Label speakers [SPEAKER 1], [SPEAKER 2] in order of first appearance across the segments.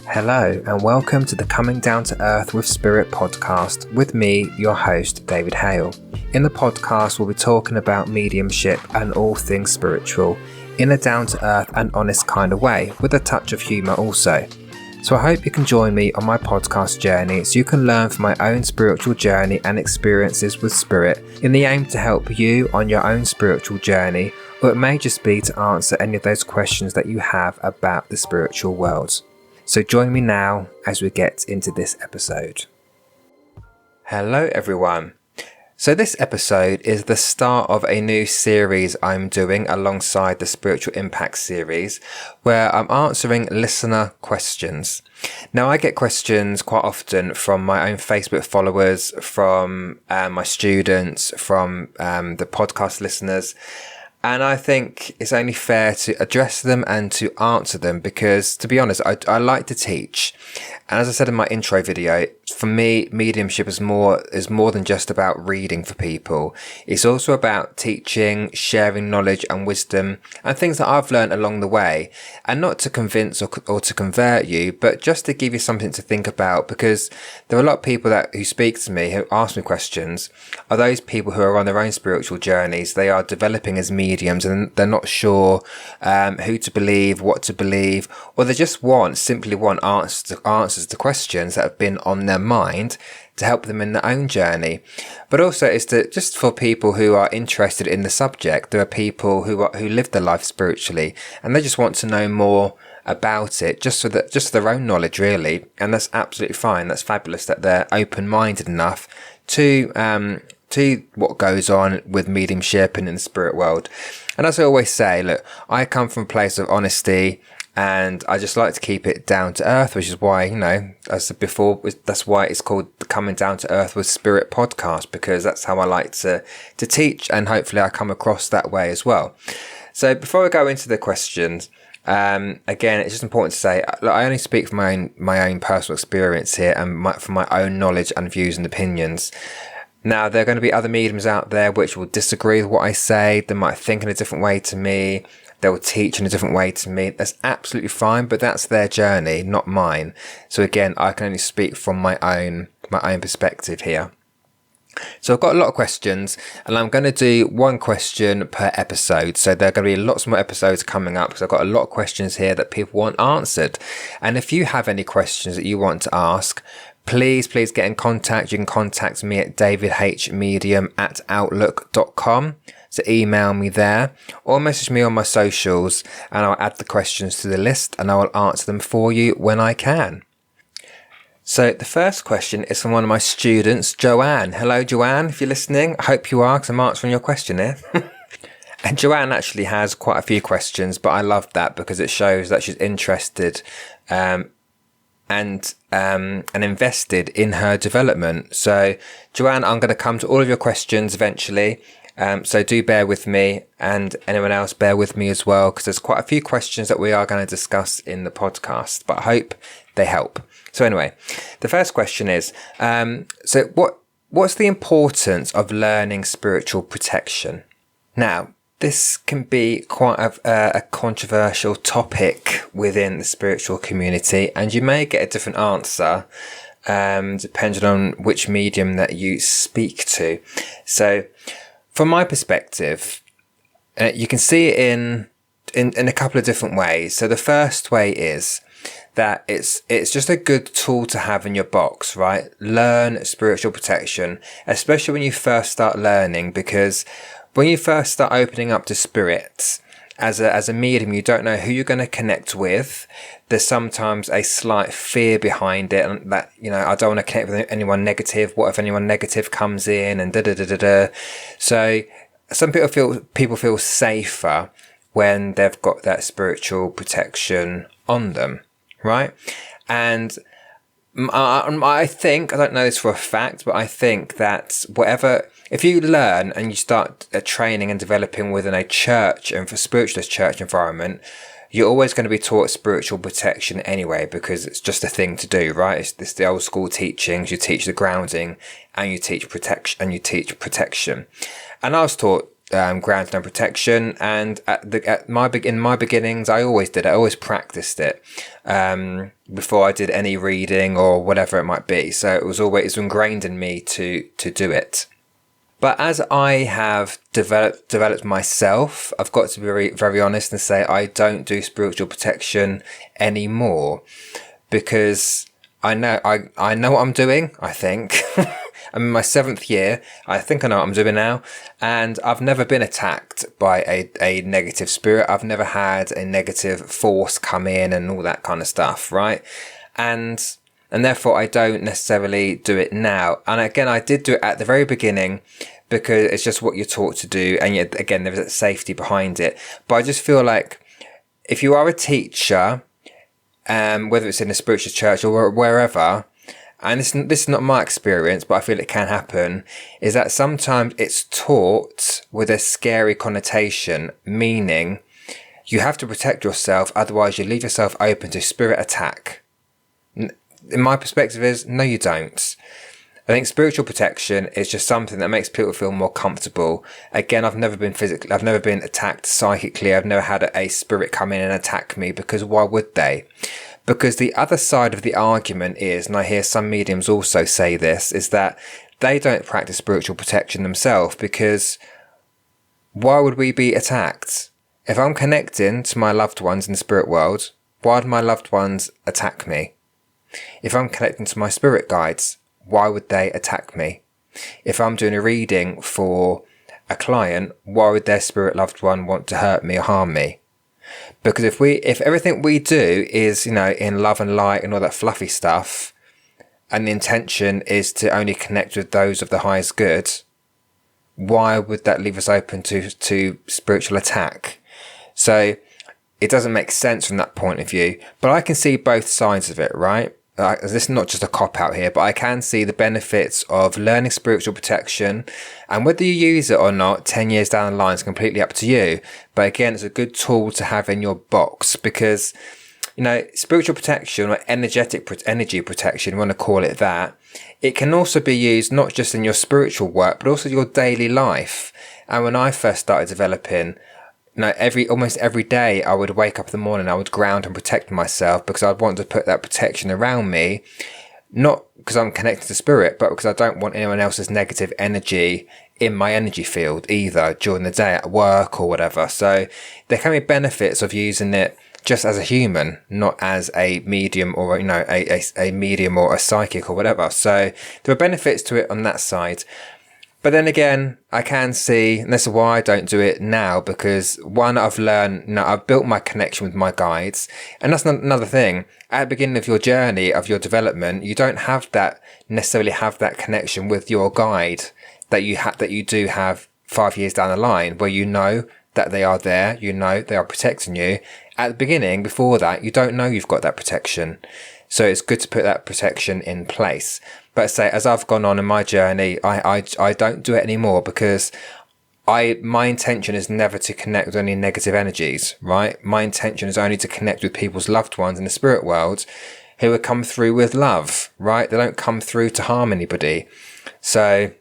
[SPEAKER 1] Hello and welcome to the Coming Down to Earth with Spirit podcast with me, your host, David Hale. In the podcast, we'll be talking about mediumship and all things spiritual in a down-to-earth and honest kind of way, with a touch of humour also. So I hope you can join me on my podcast journey so you can learn from my own spiritual journey and experiences with spirit in the aim to help you on your own spiritual journey, or it may just be to answer any of those questions that you have about the spiritual world. So join me now as we get into this episode. Hello everyone. So this episode is the start of a new series I'm doing alongside the Spiritual Impact series, where I'm answering listener questions. Now I get questions quite often from my own Facebook followers, from my students, from the podcast listeners. And I think it's only fair to address them and to answer them because, to be honest, I like to teach. And as I said in my intro video, for me, mediumship is more than just about reading for people. It's also about teaching, sharing knowledge and wisdom and things that I've learned along the way. And not to convince or to convert you, but just to give you something to think about, because there are a lot of people who speak to me, who ask me questions, are those people who are on their own spiritual journeys. They are developing as mediums and they're not sure who to believe, what to believe, or they just simply want answers to questions that have been on their mind to help them in their own journey. But also it's just for people who are interested in the subject. There are people who live their life spiritually and they just want to know more about it, just for their own knowledge really. And that's absolutely fine. That's fabulous that they're open-minded enough to what goes on with mediumship and in the spirit world. And as I always say, look, I come from a place of honesty and I just like to keep it down to earth, which is why, as I said before, that's why it's called the Coming Down to Earth with Spirit podcast, because that's how I like to teach, and hopefully I come across that way as well. So before we go into the questions, again, it's just important to say, look, I only speak from my own personal experience here and from my own knowledge and views and opinions. Now, there are going to be other mediums out there which will disagree with what I say. They might think in a different way to me. They will teach in a different way to me. That's absolutely fine, but that's their journey, not mine. So again, I can only speak from my own perspective here. So I've got a lot of questions and I'm going to do one question per episode. So there are going to be lots more episodes coming up because I've got a lot of questions here that people want answered. And if you have any questions that you want to ask, please get in contact. You can contact me at davidhmedium@outlook.com. So email me there or message me on my socials and I'll add the questions to the list and I will answer them for you when I can. So the first question is from one of my students, Joanne. Hello, Joanne, if you're listening. I hope you are, because I'm answering your question here. And Joanne actually has quite a few questions, but I love that because it shows that she's interested and invested in her development. So Joanne, I'm going to come to all of your questions eventually. So do bear with me, and anyone else bear with me as well, because there's quite a few questions that we are going to discuss in the podcast, but I hope they help. So anyway, the first question is, so what's the importance of learning spiritual protection? Now, this can be quite a controversial topic within the spiritual community, and you may get a different answer depending on which medium that you speak to. So from my perspective, you can see it in a couple of different ways. So the first way is that it's just a good tool to have in your box, right? Learn spiritual protection, especially when you first start learning, because when you first start opening up to spirits, as a medium, you don't know who you're going to connect with. There's sometimes a slight fear behind it, and that, I don't want to connect with anyone negative. What if anyone negative comes in and da-da-da-da-da? So some people feel safer when they've got that spiritual protection on them, right? And I think, I don't know this for a fact, but I think that if you learn and you start training and developing within a church and for spiritualist church environment, you're always going to be taught spiritual protection anyway, because it's just a thing to do, right? It's the old school teachings. You teach the grounding and you teach protection. And I was taught grounding and protection. And in my beginnings, I always did it. I always practiced it before I did any reading or whatever it might be. So it was always ingrained in me to do it. But as I have developed myself, I've got to be very, very honest and say I don't do spiritual protection anymore, because I know what I'm doing, I think. I'm in my 7th year. I think I know what I'm doing now. And I've never been attacked by a negative spirit. I've never had a negative force come in and all that kind of stuff, right? And therefore I don't necessarily do it now. And again, I did do it at the very beginning because it's just what you're taught to do. And yet, again, there's a safety behind it. But I just feel like if you are a teacher, whether it's in a spiritual church or wherever, and this is not my experience, but I feel it can happen, is that sometimes it's taught with a scary connotation, meaning you have to protect yourself, otherwise you leave yourself open to spirit attack. In my perspective is, no, you don't. I think spiritual protection is just something that makes people feel more comfortable. Again, I've never been attacked psychically. I've never had a spirit come in and attack me, because why would they? Because the other side of the argument is, and I hear some mediums also say this, is that they don't practice spiritual protection themselves, because why would we be attacked? If I'm connecting to my loved ones in the spirit world, why would my loved ones attack me? If I'm connecting to my spirit guides, why would they attack me? If I'm doing a reading for a client, why would their spirit loved one want to hurt me or harm me? Because if everything we do is, in love and light and all that fluffy stuff, and the intention is to only connect with those of the highest good, why would that leave us open to spiritual attack? So it doesn't make sense from that point of view. But I can see both sides of it, right? This is not just a cop-out here, but I can see the benefits of learning spiritual protection, and whether you use it or not 10 years down the line is completely up to you. But again, it's a good tool to have in your box, because spiritual protection, or energy protection, you want to call it that, it can also be used not just in your spiritual work but also your daily life. And when I first started developing, almost every day I would wake up in the morning, I would ground and protect myself, because I'd want to put that protection around me, not because I'm connected to spirit, but because I don't want anyone else's negative energy in my energy field either during the day at work or whatever. So there can be benefits of using it just as a human, not as a medium or, a medium or a psychic or whatever. So there are benefits to it on that side. But then again, I can see, and this is why I don't do it now, because one, I've learned, I've built my connection with my guides. And that's another thing. At the beginning of your journey, of your development, you don't necessarily have that connection with your guide that you do have 5 years down the line, where you know that they are there, they are protecting you. At the beginning, before that, you don't know you've got that protection. So it's good to put that protection in place. But say, as I've gone on in my journey, I don't do it anymore, because my intention is never to connect with any negative energies, right? My intention is only to connect with people's loved ones in the spirit world who have come through with love, right? They don't come through to harm anybody. So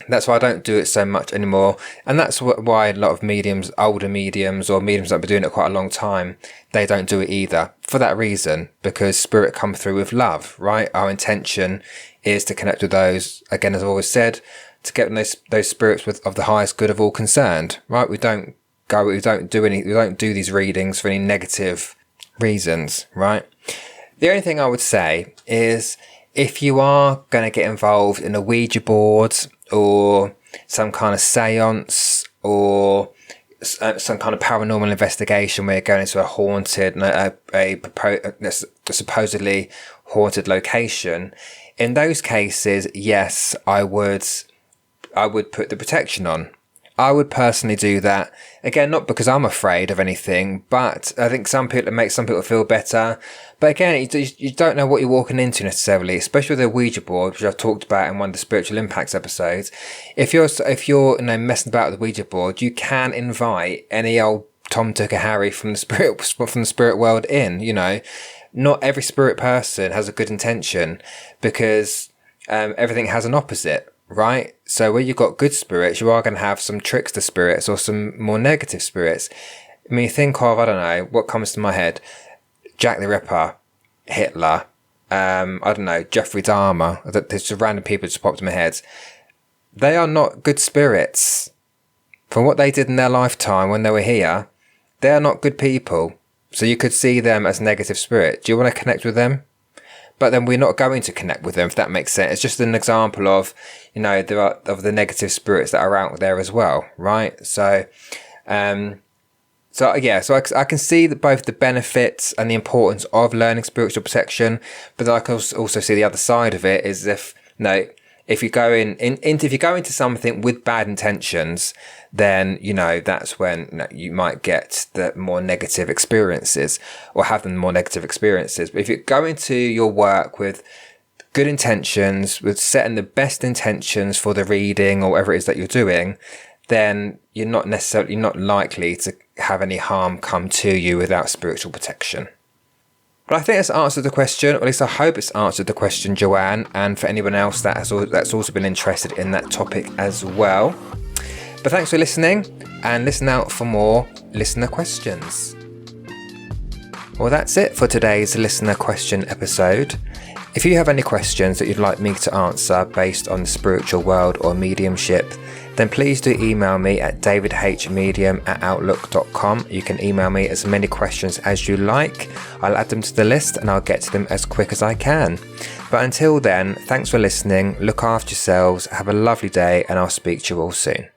[SPEAKER 1] that's why I don't do it so much anymore. And that's why a lot of mediums, older mediums, or mediums that have been doing it quite a long time, they don't do it either. For that reason, because spirit come through with love, right? Our intention is to connect with those, again, as I've always said, to get those spirits of the highest good of all concerned, right? We don't do these readings for any negative reasons, right? The only thing I would say is, if you are going to get involved in a Ouija board, or some kind of seance, or some kind of paranormal investigation where you're going into a haunted, a supposedly haunted location, in those cases, yes, I would put the protection on. I would personally do that. Again, not because I'm afraid of anything, but I think it makes some people feel better. But again, you don't know what you're walking into necessarily, especially with a Ouija board, which I've talked about in one of the Spiritual Impacts episodes. If you're messing about with the Ouija board, you can invite any old Tom, Dick, or Harry from the spirit world in. Not every spirit person has a good intention, because everything has an opposite. Right? So where you've got good spirits, you are going to have some trickster spirits or some more negative spirits. I mean, think of, I don't know, what comes to my head? Jack the Ripper, Hitler, I don't know, Jeffrey Dahmer. There's just random people just popped in my head. They are not good spirits. From what they did in their lifetime when they were here, they are not good people. So you could see them as negative spirit. Do you want to connect with them? But then we're not going to connect with them, if that makes sense. It's just an example of, there are of the negative spirits that are out there as well, right? So I can see that both the benefits and the importance of learning spiritual protection, but I can also see the other side of it is if you go into something with bad intentions, then that's when you might get the more negative experiences or have the more negative experiences. But if you go into your work with good intentions, with setting the best intentions for the reading or whatever it is that you're doing, then you're not likely to have any harm come to you without spiritual protection. But I think it's answered the question, or at least I hope it's answered the question, Joanne, and for anyone else that's also been interested in that topic as well. But thanks for listening, and listen out for more listener questions. Well, that's it for today's listener question episode. If you have any questions that you'd like me to answer based on the spiritual world or mediumship, then please do email me at davidhmedium@outlook.com. You can email me as many questions as you like. I'll add them to the list and I'll get to them as quick as I can. But until then, thanks for listening, look after yourselves, have a lovely day, and I'll speak to you all soon.